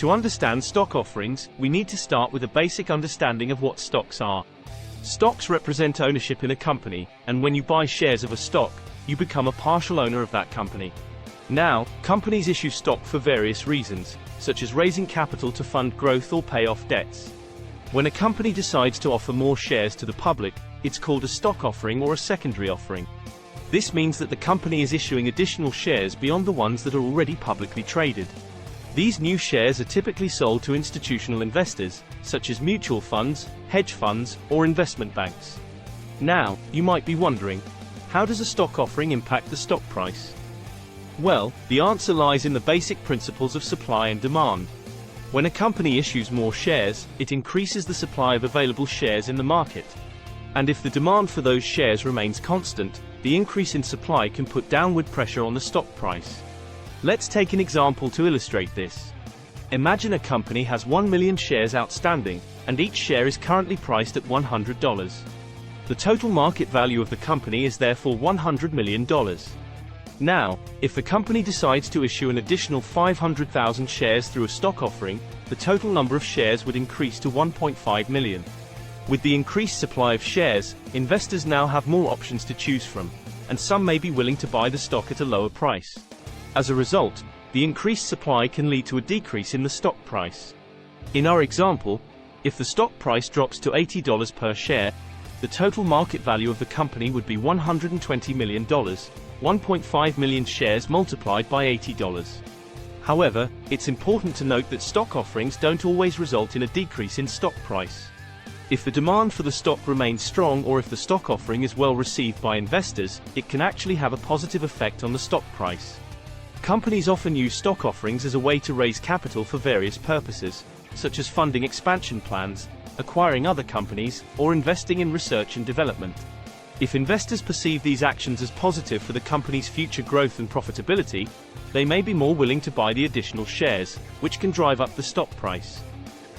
To understand stock offerings, we need to start with a basic understanding of what stocks are. Stocks represent ownership in a company, and when you buy shares of a stock, you become a partial owner of that company. Now, companies issue stock for various reasons, such as raising capital to fund growth or pay off debts. When a company decides to offer more shares to the public, it's called a stock offering or a secondary offering. This means that the company is issuing additional shares beyond the ones that are already publicly traded. These new shares are typically sold to institutional investors, such as mutual funds, hedge funds, or investment banks. Now, you might be wondering, how does a stock offering impact the stock price? Well, the answer lies in the basic principles of supply and demand. When a company issues more shares, it increases the supply of available shares in the market. And if the demand for those shares remains constant, the increase in supply can put downward pressure on the stock price. Let's take an example to illustrate this. Imagine a company has 1 million shares outstanding, and each share is currently priced at $100. The total market value of the company is therefore $100 million. Now, if the company decides to issue an additional 500,000 shares through a stock offering, the total number of shares would increase to 1.5 million. With the increased supply of shares, investors now have more options to choose from, and some may be willing to buy the stock at a lower price. As a result, the increased supply can lead to a decrease in the stock price. In our example, if the stock price drops to $80 per share, the total market value of the company would be $120 million, 1.5 million shares multiplied by $80. However, it's important to note that stock offerings don't always result in a decrease in stock price. If the demand for the stock remains strong or if the stock offering is well received by investors, it can actually have a positive effect on the stock price. Companies often use stock offerings as a way to raise capital for various purposes, such as funding expansion plans, acquiring other companies, or investing in research and development. If investors perceive these actions as positive for the company's future growth and profitability, they may be more willing to buy the additional shares, which can drive up the stock price.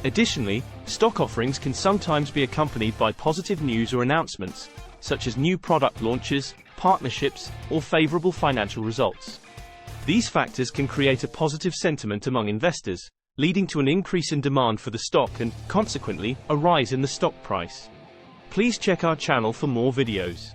Additionally, stock offerings can sometimes be accompanied by positive news or announcements, such as new product launches, partnerships, or favorable financial results. These factors can create a positive sentiment among investors, leading to an increase in demand for the stock and, consequently, a rise in the stock price. Please check our channel for more videos.